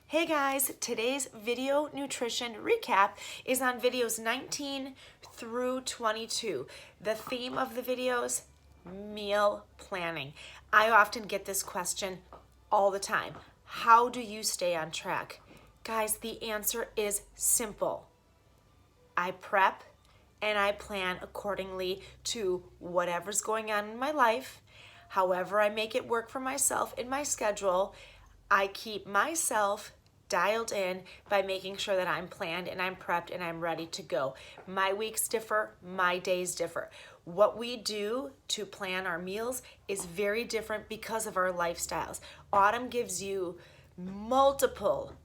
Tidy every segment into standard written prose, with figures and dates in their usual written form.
Hey guys, today's video nutrition recap is on videos 19 through 22. The theme of the videos, meal planning. I often get this question all the time. How do you stay on track? Guys, the answer is simple. I prep and I plan accordingly to whatever's going on in my life. However I make it work for myself in my schedule, I keep myself dialed in by making sure that I'm planned and I'm prepped and I'm ready to go. My weeks differ, my days differ. What we do to plan our meals is very different because of our lifestyles. Autumn gives you multiple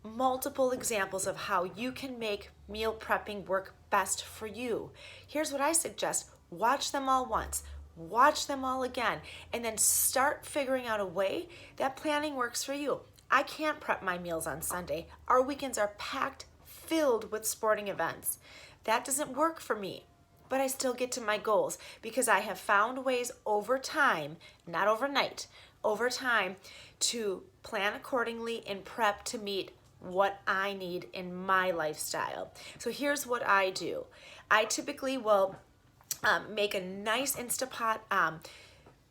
examples of how you can make meal prepping work best for you. Here's what I suggest. Watch them all once. Watch them all again, and then start figuring out a way that planning works for you. I can't prep my meals on Sunday. Our weekends are packed, filled with sporting events. That doesn't work for me, but I still get to my goals because I have found ways over time, not overnight, over time to plan accordingly and prep to meet what I need in my lifestyle. So here's what I do. I typically will make a nice Instapot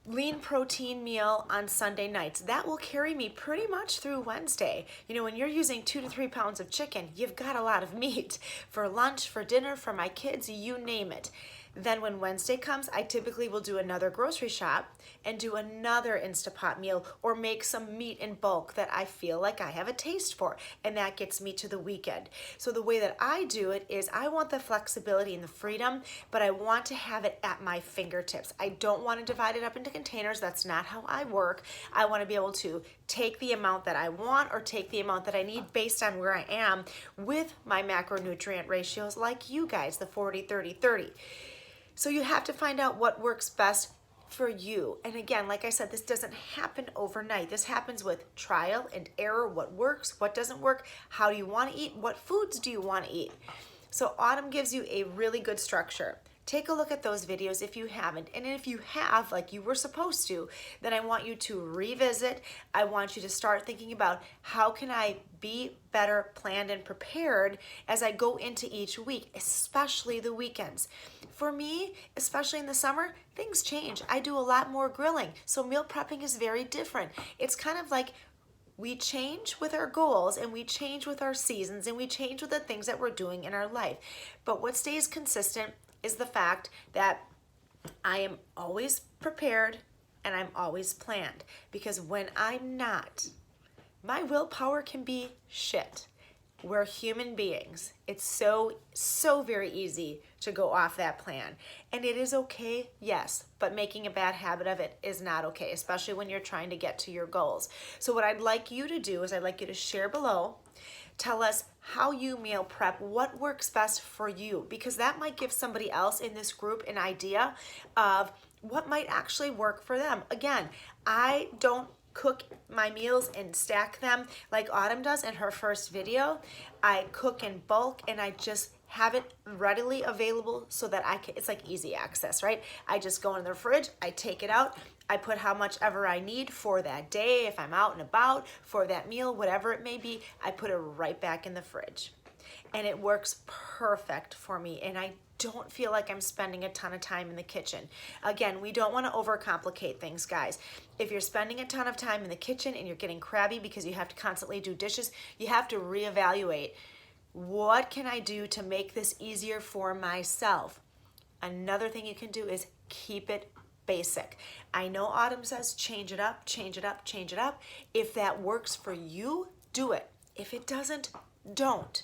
lean protein meal on Sunday nights. That will carry me pretty much through Wednesday. You know, when you're using 2 to 3 pounds of chicken, you've got a lot of meat for lunch, for dinner, for my kids, you name it. Then when Wednesday comes, I typically will do another grocery shop and do another Instapot meal or make some meat in bulk that I feel like I have a taste for, and that gets me to the weekend. So the way that I do it is I want the flexibility and the freedom, but I want to have it at my fingertips. I don't want to divide it up into containers. That's not how I work. I want to be able to take the amount that I want or take the amount that I need based on where I am with my macronutrient ratios like you guys, the 40-30-30. So you have to find out what works best for you. And again, like I said, this doesn't happen overnight. This happens with trial and error. What works, what doesn't work, how do you want to eat, what foods do you want to eat. So Autumn gives you a really good structure. Take a look at those videos if you haven't. And if you have, like you were supposed to, then I want you to revisit. I want you to start thinking about how can I be better planned and prepared as I go into each week, especially the weekends. For me, especially in the summer, things change. I do a lot more grilling. So meal prepping is very different. It's kind of like we change with our goals and we change with our seasons and we change with the things that we're doing in our life. But what stays consistent is the fact that I am always prepared and I'm always planned, because when I'm not, my willpower can be shit. We're human beings. It's so very easy to go off that plan. And it is okay, yes, but making a bad habit of it is not okay, especially when you're trying to get to your goals. So what I'd like you to do is I'd like you to share below. Tell us how you meal prep, what works best for you, because that might give somebody else in this group an idea of what might actually work for them. Again, I don't cook my meals and stack them like Autumn does in her first video. I cook in bulk and I just have it readily available so that I can, it's like easy access, right? I just go in the fridge, I take it out, I put how much ever I need for that day, if I'm out and about, for that meal, whatever it may be, I put it right back in the fridge. And it works perfect for me, and I don't feel like I'm spending a ton of time in the kitchen. Again, we don't want to overcomplicate things, guys. If you're spending a ton of time in the kitchen and you're getting crabby because you have to constantly do dishes, you have to reevaluate. What can I do to make this easier for myself? Another thing you can do is keep it basic. I know Autumn says change it up, change it up, change it up. If that works for you, do it. If it doesn't, don't.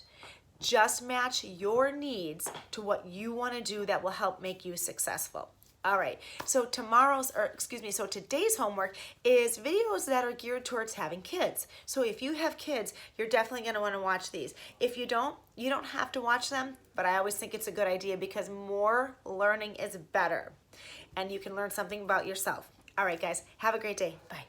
Just match your needs to what you want to do that will help make you successful. All right, so today's homework is videos that are geared towards having kids. So if you have kids, you're definitely going to want to watch these. If you don't have to watch them, but I always think it's a good idea because more learning is better and you can learn something about yourself. All right, guys, have a great day. Bye.